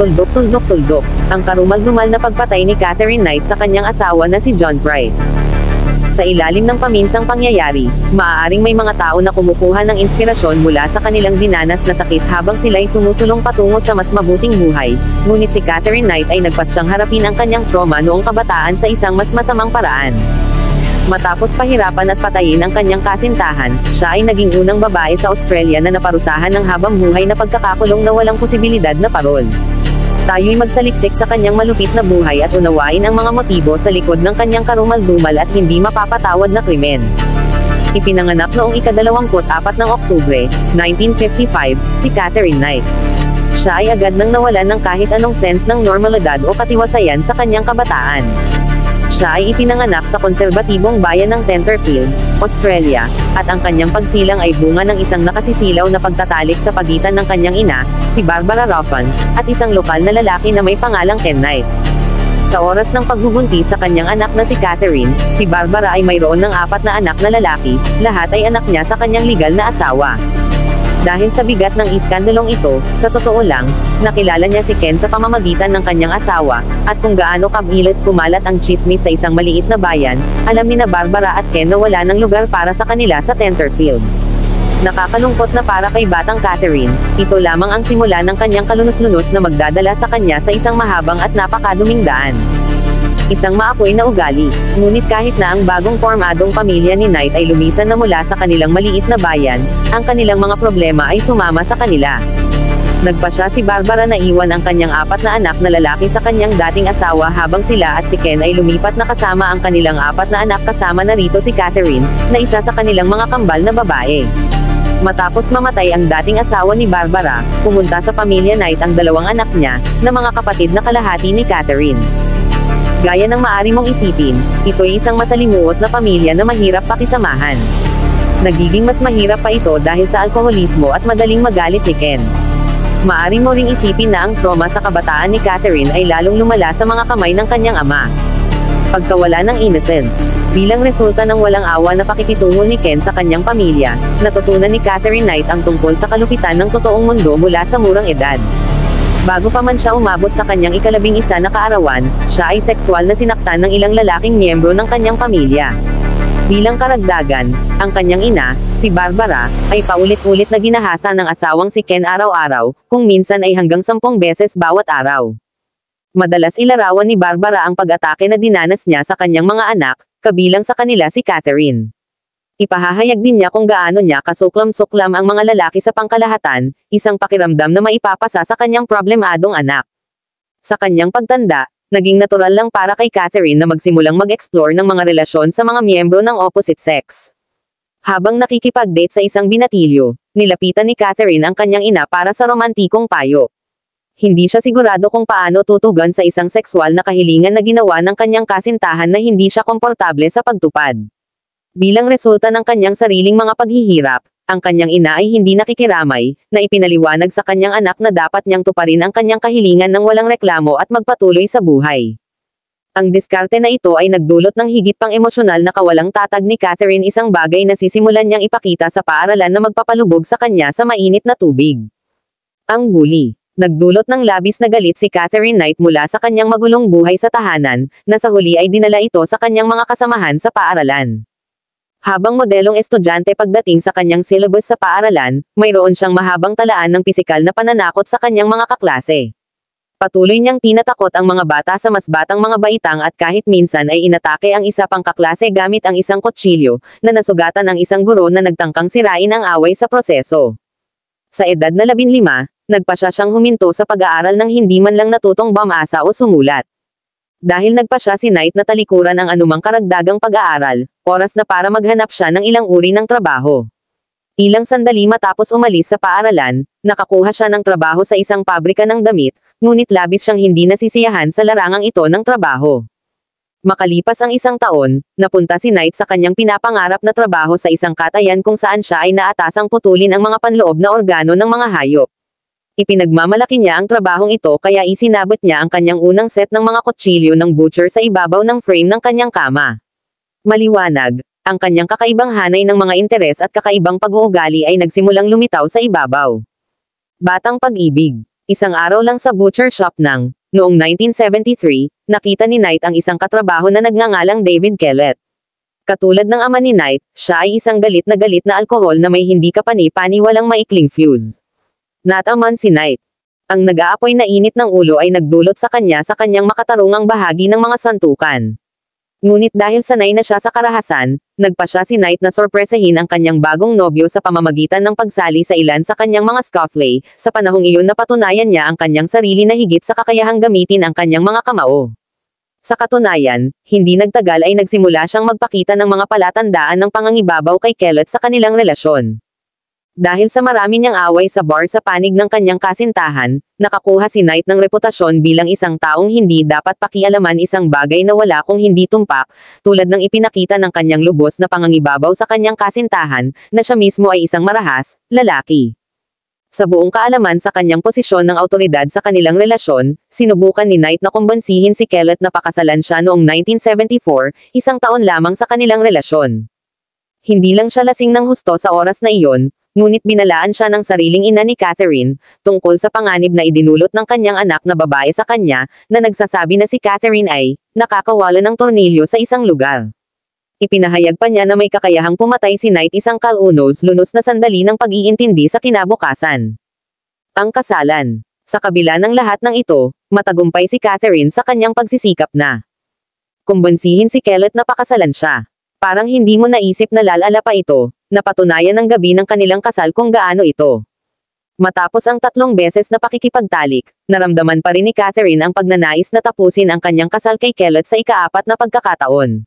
Tuldok-tuldok-tuldok, ang karumal-dumal na pagpatay ni Catherine Knight sa kanyang asawa na si John Price. Sa ilalim ng paminsang pangyayari, maaaring may mga tao na kumukuha ng inspirasyon mula sa kanilang dinanas na sakit habang sila'y sumusulong patungo sa mas mabuting buhay, ngunit si Catherine Knight ay nagpasyang harapin ang kanyang trauma noong kabataan sa isang mas masamang paraan. Matapos pahirapan at patayin ang kanyang kasintahan, siya ay naging unang babae sa Australia na naparusahan ng habang buhay na pagkakakulong na walang posibilidad na parol. Tayo'y magsaliksik sa kanyang malupit na buhay at unawain ang mga motibo sa likod ng kanyang karumal-dumal at hindi mapapatawad na krimen. Ipinanganak noong ika-24 ng Oktubre, 1955, si Catherine Knight. Siya ay agad nang nawalan ng kahit anong sense ng normalidad o katiwasayan sa kanyang kabataan. Siya ay ipinanganak sa konserbatibong bayan ng Tenterfield, Australia, at ang kanyang pagsilang ay bunga ng isang nakasisilaw na pagtatalik sa pagitan ng kanyang ina, si Barbara Ruffin, at isang lokal na lalaki na may pangalang Ken Knight. Sa oras ng pagbubuntis sa kanyang anak na si Catherine, si Barbara ay mayroon ng 4 na anak na lalaki, lahat ay anak niya sa kanyang legal na asawa. Dahil sa bigat ng iskandalong ito, sa totoo lang, nakilala niya si Ken sa pamamagitan ng kanyang asawa, at kung gaano kabilis kumalat ang tsismis sa isang maliit na bayan, alam ni na Barbara at Ken na wala ng lugar para sa kanila sa Tenterfield. Nakakalungkot na para kay batang Catherine, ito lamang ang simula ng kanyang kalunos-lunos na magdadala sa kanya sa isang mahabang at napakaduming daan. Isang maapoy na ugali, ngunit kahit na ang bagong pormadong pamilya ni Knight ay lumisan na mula sa kanilang maliit na bayan, ang kanilang mga problema ay sumama sa kanila. Nagpasya si Barbara na iwan ang kanyang 4 na anak na lalaki sa kanyang dating asawa habang sila at si Ken ay lumipat na kasama ang kanilang 4 na anak kasama na rito si Catherine, na isa sa kanilang mga kambal na babae. Matapos mamatay ang dating asawa ni Barbara, pumunta sa pamilya Knight ang 2 anak niya, na mga kapatid na kalahati ni Catherine. Gaya ng maari mong isipin, ito'y isang masalimuot na pamilya na mahirap pakisamahan. Nagiging mas mahirap pa ito dahil sa alkoholismo at madaling magalit ni Ken. Maari mo ring isipin na ang trauma sa kabataan ni Catherine ay lalong lumala sa mga kamay ng kanyang ama. Pagkawala ng innocence. Bilang resulta ng walang awa na pakikitungo ni Ken sa kanyang pamilya, natutunan ni Catherine Knight ang tungkol sa kalupitan ng totoong mundo mula sa murang edad. Bago pa man siya umabot sa kanyang ika-11 na kaarawan, siya ay sexual na sinaktan ng ilang lalaking miyembro ng kanyang pamilya. Bilang karagdagan, ang kanyang ina, si Barbara, ay paulit-ulit na ginahasa ng asawang si Ken araw-araw, kung minsan ay hanggang 10 beses bawat araw. Madalas ilarawan ni Barbara ang pag-atake na dinanas niya sa kanyang mga anak, kabilang sa kanila si Catherine. Ipahahayag din niya kung gaano niya kasuklam-suklam ang mga lalaki sa pangkalahatan, isang pakiramdam na maipapasa sa kanyang problemadong anak. Sa kanyang pagtanda, naging natural lang para kay Catherine na magsimulang mag-explore ng mga relasyon sa mga miyembro ng opposite sex. Habang nakikipag-date sa isang binatilyo, nilapitan ni Catherine ang kanyang ina para sa romantikong payo. Hindi siya sigurado kung paano tutugon sa isang sexual na kahilingan na ginawa ng kanyang kasintahan na hindi siya komportable sa pagtupad. Bilang resulta ng kanyang sariling mga paghihirap, ang kanyang ina ay hindi nakikiramay, na ipinaliwanag sa kanyang anak na dapat niyang tuparin ang kanyang kahilingan ng walang reklamo at magpatuloy sa buhay. Ang diskarte na ito ay nagdulot ng higit pang emosyonal na kawalang tatag ni Catherine, isang bagay na sisimulan niyang ipakita sa paaralan na magpapalubog sa kanya sa mainit na tubig. Ang bully. Nagdulot ng labis na galit si Catherine Knight mula sa kanyang magulong buhay sa tahanan, na sa huli ay dinala ito sa kanyang mga kasamahan sa paaralan. Habang modelong estudyante pagdating sa kanyang syllabus sa paaralan, mayroon siyang mahabang talaan ng pisikal na pananakot sa kanyang mga kaklase. Patuloy niyang tinatakot ang mga bata sa mas batang mga baitang at kahit minsan ay inatake ang isa pang kaklase gamit ang isang kutsilyo, na nasugatan ang isang guro na nagtangkang sirain ang away sa proseso. Sa edad na 15, nagpasya siyang huminto sa pag-aaral nang hindi man lang natutong bumasa o sumulat. Dahil nagpasya si Knight na talikuran ang anumang karagdagang pag-aaral, oras na para maghanap siya ng ilang uri ng trabaho. Ilang sandali matapos umalis sa paaralan, nakakuha siya ng trabaho sa isang pabrika ng damit, ngunit labis siyang hindi nasisiyahan sa larangang ito ng trabaho. Makalipas ang 1 taon, napunta si Knight sa kanyang pinapangarap na trabaho sa isang katayan kung saan siya ay naatasang putulin ang mga panloob na organo ng mga hayop. Ipinagmamalaki niya ang trabahong ito kaya isinabot niya ang kanyang unang set ng mga kutsilyo ng butcher sa ibabaw ng frame ng kanyang kama. Maliwanag, ang kanyang kakaibang hanay ng mga interes at kakaibang pag-uugali ay nagsimulang lumitaw sa ibabaw. Batang pag-ibig. Isang araw lang sa butcher shop noong 1973, nakita ni Knight ang isang katrabaho na nagngangalang David Kellett. Katulad ng ama ni Knight, siya ay isang galit na alkohol na may hindi kapani-paniwalang maikling fuse. Nataman si Knight. Ang nag-aapoy na init ng ulo ay nagdulot sa kanyang makatarungang bahagi ng mga santukan. Ngunit dahil sanay na siya sa karahasan, nagpa siya si Knight na sorpresahin ang kanyang bagong nobyo sa pamamagitan ng pagsali sa ilan sa kanyang mga scuffle. Sa panahong iyon napatunayan niya ang kanyang sarili na higit sa kakayahang gamitin ang kanyang mga kamao. Sa katunayan, hindi nagtagal ay nagsimula siyang magpakita ng mga palatandaan ng pangangibabaw kay Kellett sa kanilang relasyon. Dahil sa marami niyang away sa bar sa panig ng kanyang kasintahan, nakakuha si Knight ng reputasyon bilang isang taong hindi dapat pakialaman, isang bagay na wala kung hindi tumpak, tulad ng ipinakita ng kanyang lubos na pangangibabaw sa kanyang kasintahan, na siya mismo ay isang marahas, lalaki. Sa buong kaalaman sa kanyang posisyon ng awtoridad sa kanilang relasyon, sinubukan ni Knight na kumbansihin si Kellett na pakasalan siya noong 1974, isang taon lamang sa kanilang relasyon. Hindi lang siya lasing ng husto sa oras na iyon, ngunit binalaan siya ng sariling ina ni Catherine, tungkol sa panganib na idinulot ng kanyang anak na babae sa kanya, na nagsasabi na si Catherine ay, nakakawala ng tornilyo sa isang lugar. Ipinahayag pa niya na may kakayahang pumatay si Knight isang kalunos-lunos na sandali ng pag-iintindi sa kinabukasan. Ang kasalan. Sa kabila ng lahat ng ito, matagumpay si Catherine sa kanyang pagsisikap na kumbansihin si Kellett na pakasalan siya. Parang hindi mo naisip na lalala pa ito, napatunayan ng gabi ng kanilang kasal kung gaano ito. Matapos ang 3 beses na pakikipagtalik, naramdaman pa rin ni Catherine ang pagnanais na tapusin ang kanyang kasal kay Kellett sa ika-4 na pagkakataon.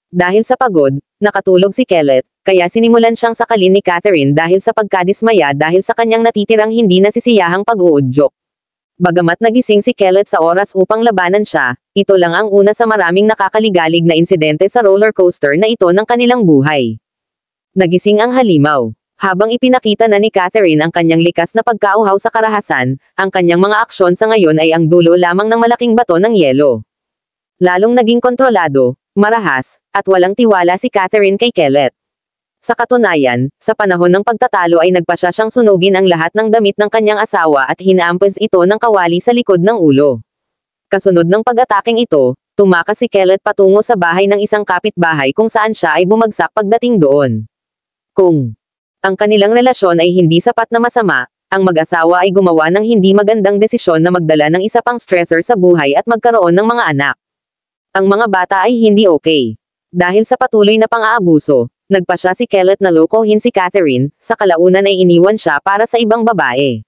Dahil sa pagod, nakatulog si Kellett, kaya sinimulan siyang sakalin ni Catherine dahil sa pagkadismaya dahil sa kanyang natitirang hindi nasisiyahang pag-uudyok. Bagamat nagising si Kellett sa oras upang labanan siya, ito lang ang una sa maraming nakakaligalig na insidente sa roller coaster na ito ng kanilang buhay. Nagising ang halimaw. Habang ipinakita na ni Catherine ang kanyang likas na pagkauhaw sa karahasan, ang kanyang mga aksyon sa ngayon ay ang dulo lamang ng malaking bato ng yelo. Lalong naging kontrolado, marahas, at walang tiwala si Catherine kay Kellett. Sa katunayan, sa panahon ng pagtatalo ay nagpa siyang sunugin ang lahat ng damit ng kanyang asawa at hinaampas ito ng kawali sa likod ng ulo. Kasunod ng pag-ataking ito, tumakas si Kellett patungo sa bahay ng isang kapitbahay kung saan siya ay bumagsak pagdating doon. Kung ang kanilang relasyon ay hindi sapat na masama, ang mag-asawa ay gumawa ng hindi magandang desisyon na magdala ng isa pang stressor sa buhay at magkaroon ng mga anak. Ang mga bata ay hindi okay. Dahil sa patuloy na pang-aabuso, nagpa siya si Kellett na lokohin si Catherine, sa kalaunan ay iniwan siya para sa ibang babae.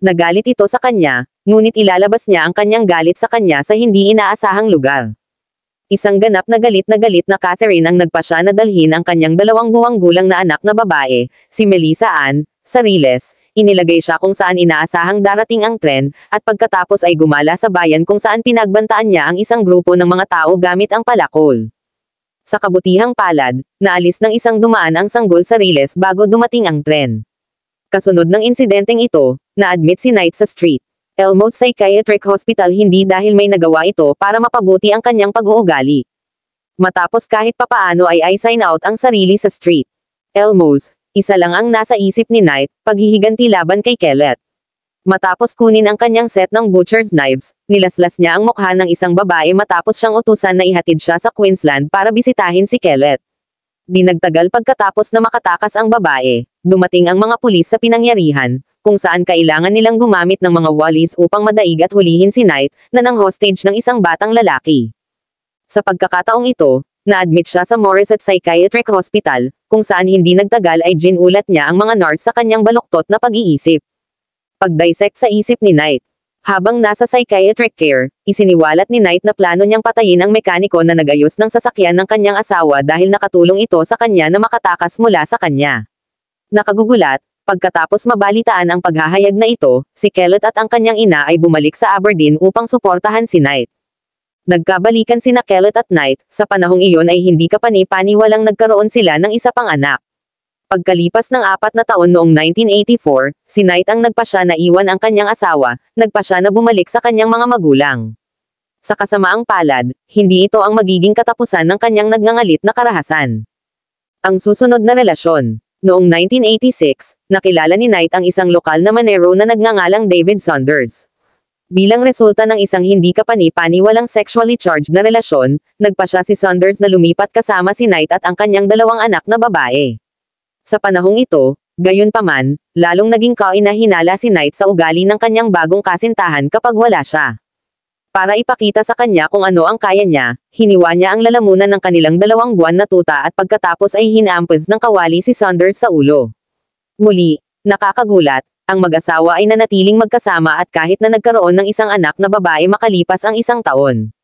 Nagalit ito sa kanya, ngunit ilalabas niya ang kanyang galit sa kanya sa hindi inaasahang lugar. Isang ganap na galit na Catherine ang nagpa siya na dalhin ang kanyang 2 buwang gulang na anak na babae, si Melissa Ann, sa Riles. Inilagay siya kung saan inaasahang darating ang tren, at pagkatapos ay gumala sa bayan kung saan pinagbantaan niya ang isang grupo ng mga tao gamit ang palakol. Sa kabutihang palad, naalis ng isang dumaan ang sanggol sa Riles bago dumating ang tren. Kasunod ng insidenteng ito, na-admit si Knight sa St. Elmo's Psychiatric Hospital hindi dahil may nagawa ito para mapabuti ang kanyang pag-uugali. Matapos kahit papaano ay sign out ang sarili sa St. Elmo's, isa lang ang nasa isip ni Knight, paghihiganti laban kay Kellett. Matapos kunin ang kanyang set ng butcher's knives, nilaslas niya ang mukha ng isang babae matapos siyang utusan na ihatid siya sa Queensland para bisitahin si Kellett. Di nagtagal pagkatapos na makatakas ang babae, dumating ang mga pulis sa pinangyarihan, kung saan kailangan nilang gumamit ng mga wallis upang madaig at hulihin si Knight, na nang hostage ng isang batang lalaki. Sa pagkakataong ito, na-admit siya sa Morisset Psychiatric Hospital, kung saan hindi nagtagal ay ginulat niya ang mga nurse sa kanyang baluktot na pag-iisip. Pag-dissect sa isip ni Knight. Habang nasa psychiatric care, isiniwalat ni Knight na plano niyang patayin ang mekaniko na nag-ayos ng sasakyan ng kanyang asawa dahil nakatulong ito sa kanya na makatakas mula sa kanya. Nakagugulat, pagkatapos mabalitaan ang paghahayag na ito, si Kellett at ang kanyang ina ay bumalik sa Aberdeen upang suportahan si Knight. Nagkabalikan sina Kellett at Knight, sa panahong iyon ay hindi kapani-paniwalang nagkaroon sila ng isa pang anak. Pagkalipas ng 4 na taon noong 1984, si Knight ang nagpasya na iwan ang kanyang asawa, nagpasya na bumalik sa kanyang mga magulang. Sa kasamaang palad, hindi ito ang magiging katapusan ng kanyang nagngangalit na karahasan. Ang susunod na relasyon. Noong 1986, nakilala ni Knight ang isang lokal na manero na nagngangalang David Saunders. Bilang resulta ng isang hindi kapani-paniwalang sexually charged na relasyon, nagpasya si Saunders na lumipat kasama si Knight at ang kanyang dalawang anak na babae. Sa panahong ito, gayunpaman, lalong naging kainahinala si Knight sa ugali ng kanyang bagong kasintahan kapag wala siya. Para ipakita sa kanya kung ano ang kaya niya, hiniwa niya ang lalamunan ng kanilang 2 buwan na tuta at pagkatapos ay hinampos ng kawali si Saunders sa ulo. Muli, nakakagulat, ang mag-asawa ay nanatiling magkasama at kahit na nagkaroon ng isang anak na babae makalipas ang 1 taon.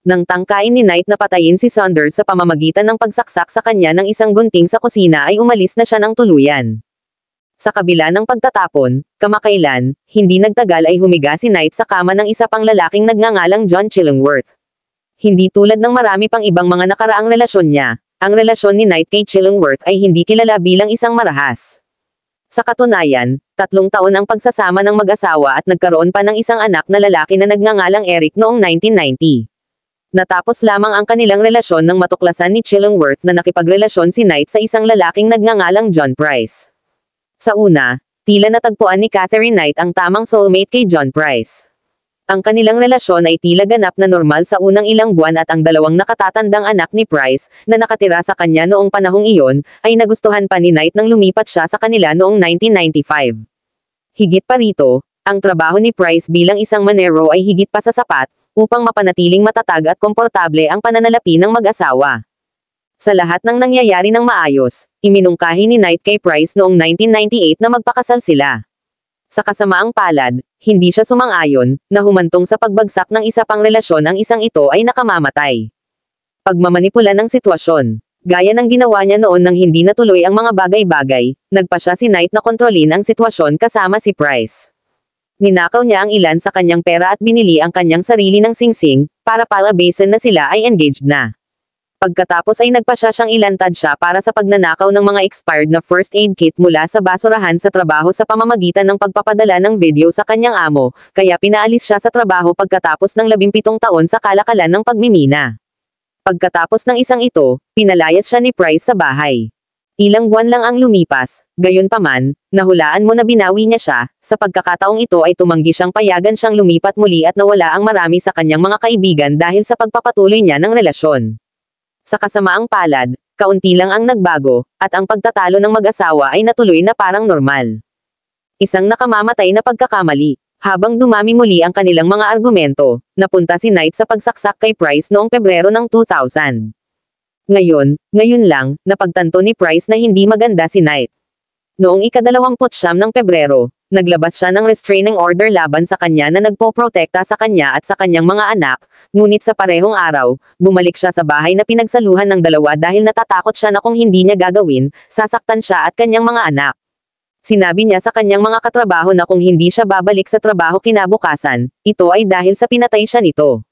Nang tangkain ni Knight na patayin si Saunders sa pamamagitan ng pagsaksak sa kanya ng isang gunting sa kusina ay umalis na siya ng tuluyan. Sa kabila ng pagtatapon, kamakailan, hindi nagtagal ay humiga si Knight sa kama ng isa pang lalaking nagngangalang John Chillingworth. Hindi tulad ng marami pang ibang mga nakaraang relasyon niya, ang relasyon ni Knight kay Chillingworth ay hindi kilala bilang isang marahas. Sa katunayan, 3 taon ang pagsasama ng mag-asawa at nagkaroon pa ng isang anak na lalaki na nagngangalang Eric noong 1990. Natapos lamang ang kanilang relasyon nang matuklasan ni Chillingworth na nakipagrelasyon si Knight sa isang lalaking nagngangalang John Price. Sa una, tila natagpuan ni Catherine Knight ang tamang soulmate kay John Price. Ang kanilang relasyon ay tila ganap na normal sa unang ilang buwan at ang 2 nakatatandang anak ni Price, na nakatira sa kanya noong panahong iyon, ay nagustuhan pa ni Knight nang lumipat siya sa kanila noong 1995. Higit pa rito, ang trabaho ni Price bilang isang manero ay higit pa sa sapat, upang mapanatiling matatag at komportable ang pananalapi ng mag-asawa. Sa lahat ng nangyayari ng maayos, iminungkahi ni Knight kay Price noong 1998 na magpakasal sila. Sa kasamaang palad, hindi siya sumang-ayon, na humantong sa pagbagsak ng isa pang relasyon ang isang ito ay nakamamatay. Pagmamanipula ng sitwasyon. Gaya ng ginawa niya noon nang hindi natuloy ang mga bagay-bagay, nagpasya si Knight na kontrolin ang sitwasyon kasama si Price. Ninakaw niya ang ilan sa kanyang pera at binili ang kanyang sarili ng singsing, para palabasin na sila ay engaged na. Pagkatapos ay nagpasya siyang ilantad siya para sa pagnanakaw ng mga expired na first aid kit mula sa basurahan sa trabaho sa pamamagitan ng pagpapadala ng video sa kanyang amo, kaya pinaalis siya sa trabaho pagkatapos ng 17 taon sa kalakalan ng pagmimina. Pagkatapos ng isang ito, pinalayas siya ni Price sa bahay. Ilang buwan lang ang lumipas, gayunpaman, nahulaan mo na binawi niya siya, sa pagkakataong ito ay tumanggi siyang payagan siyang lumipat muli at nawala ang marami sa kanyang mga kaibigan dahil sa pagpapatuloy niya ng relasyon. Sa kasamaang palad, kaunti lang ang nagbago, at ang pagtatalo ng mag-asawa ay natuloy na parang normal. Isang nakamamatay na pagkakamali. Habang dumami muli ang kanilang mga argumento, napunta si Knight sa pagsaksak kay Price noong Pebrero ng 2000. Ngayon lang, napagtanto ni Price na hindi maganda si Knight. Noong ika-29 ng Pebrero, naglabas siya ng restraining order laban sa kanya na nagpoprotekta sa kanya at sa kanyang mga anak, ngunit sa parehong araw, bumalik siya sa bahay na pinagsaluhan ng 2 dahil natatakot siya na kung hindi niya gagawin, sasaktan siya at kanyang mga anak. Sinabi niya sa kanyang mga katrabaho na kung hindi siya babalik sa trabaho kinabukasan, ito ay dahil sa pinatay siya nito.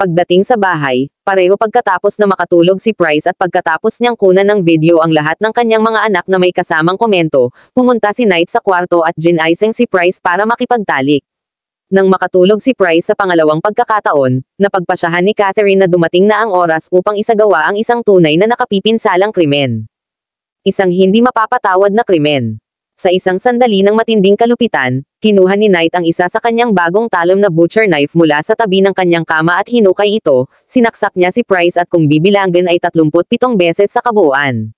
Pagdating sa bahay, pareho pagkatapos na makatulog si Price at pagkatapos niyang kunan ng video ang lahat ng kanyang mga anak na may kasamang komento, pumunta si Knight sa kwarto at ginising si Price para makipagtalik. Nang makatulog si Price sa pangalawang pagkakataon, napagpasyahan ni Catherine na dumating na ang oras upang isagawa ang isang tunay na nakapipinsalang krimen. Isang hindi mapapatawad na krimen. Sa isang sandali ng matinding kalupitan, kinuha ni Knight ang isa sa kanyang bagong talom na butcher knife mula sa tabi ng kanyang kama at hinukay ito, sinaksak niya si Price at kung bibilangin ay 37 beses sa kabuuan.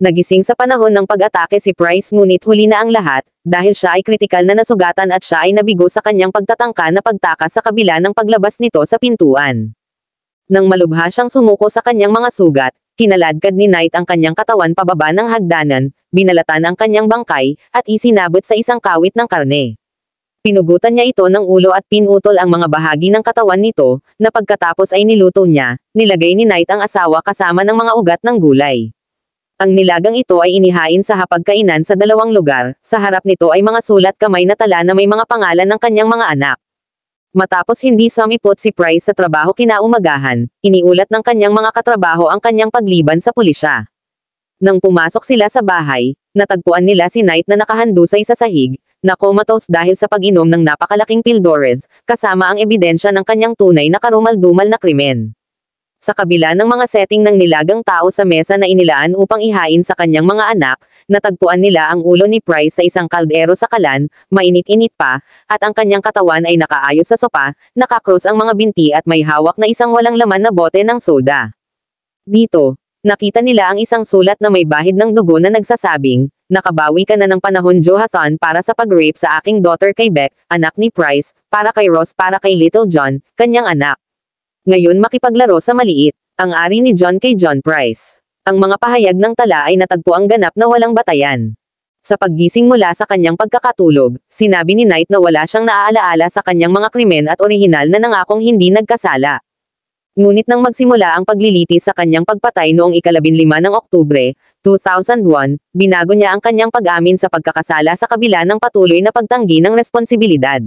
Nagising sa panahon ng pag-atake si Price ngunit huli na ang lahat, dahil siya ay kritikal na nasugatan at siya ay nabigo sa kanyang pagtatangka na pagtakas sa kabila ng paglabas nito sa pintuan. Nang malubha siyang sumuko sa kanyang mga sugat, kinaladkad ni Knight ang kanyang katawan pababa ng hagdanan, binalatan ang kanyang bangkay, at isinabot sa isang kawit ng karne. Pinugutan niya ito ng ulo at pinutol ang mga bahagi ng katawan nito, na pagkatapos ay niluto niya, nilagay ni Knight ang asawa kasama ng mga ugat ng gulay. Ang nilagang ito ay inihain sa hapagkainan sa 2 lugar, sa harap nito ay mga sulat kamay na tala na may mga pangalan ng kanyang mga anak. Matapos hindi sumipot si Price sa trabaho kinaumagahan, iniulat ng kanyang mga katrabaho ang kanyang pagliban sa pulisya. Nang pumasok sila sa bahay, natagpuan nila si Knight na nakahandusay sa sahig, na comatose dahil sa pag-inom ng napakalaking pildores, kasama ang ebidensya ng kanyang tunay na karumal-dumal na krimen. Sa kabila ng mga setting ng nilagang tao sa mesa na inilaan upang ihain sa kanyang mga anak, natagpuan nila ang ulo ni Price sa isang kaldero sa kalan, mainit-init pa, at ang kanyang katawan ay nakaayos sa sopa, nakakrus ang mga binti at may hawak na isang walang laman na bote ng soda. Dito, nakita nila ang isang sulat na may bahid ng dugo na nagsasabing, "Nakabawi ka na ng panahon Johathon para sa pag-rape sa aking daughter kay Beck, anak ni Price, para kay Ross para kay Little John, kanyang anak. Ngayon makipaglaro sa maliit." Ang ari ni John kay John Price. Ang mga pahayag ng tala ay natagpuang ganap na walang batayan. Sa paggising mula sa kanyang pagkakatulog, sinabi ni Knight na wala siyang naaalaala sa kanyang mga krimen at orihinal na nangakong hindi nagkasala. Ngunit nang magsimula ang paglilitis sa kanyang pagpatay noong 15 ng Oktubre, 2001, binago niya ang kanyang pag-amin sa pagkakasala sa kabila ng patuloy na pagtanggi ng responsibilidad.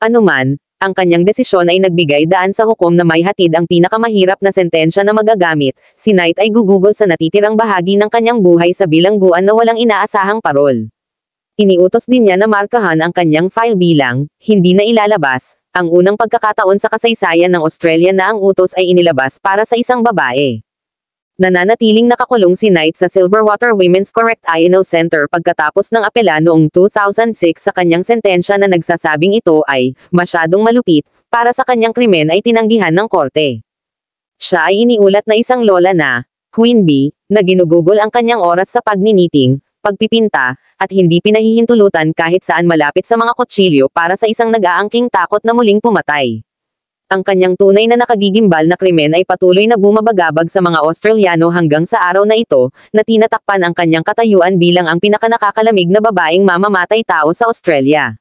Anuman, ang kanyang desisyon ay nagbigay daan sa hukom na may hatid ang pinakamahirap na sentensya na magagamit. Si Knight ay gugugol sa natitirang bahagi ng kanyang buhay sa bilangguan na walang inaasahang parol. Iniutos din niya na markahan ang kanyang file bilang, "Hindi na ilalabas", ang unang pagkakataon sa kasaysayan ng Australia na ang utos ay inilabas para sa isang babae. Nananatiling nakakulong si Knight sa Silverwater Women's Correctional Center pagkatapos ng apela noong 2006 sa kanyang sentensya na nagsasabing ito ay masyadong malupit para sa kanyang krimen ay tinanggihan ng korte. Siya ay iniulat na isang lola na, Queen Bee, na ginugugol ang kanyang oras sa pagniniting, pagpipinta, at hindi pinahihintulutan kahit saan malapit sa mga kutsilyo para sa isang nag-aangking takot na muling pumatay. Ang kanyang tunay na nakagigimbal na krimen ay patuloy na bumabagabag sa mga Australiano hanggang sa araw na ito, na tinatakpan ang kanyang katayuan bilang ang pinakanakakalamig na babaeng mamamatay tao sa Australia.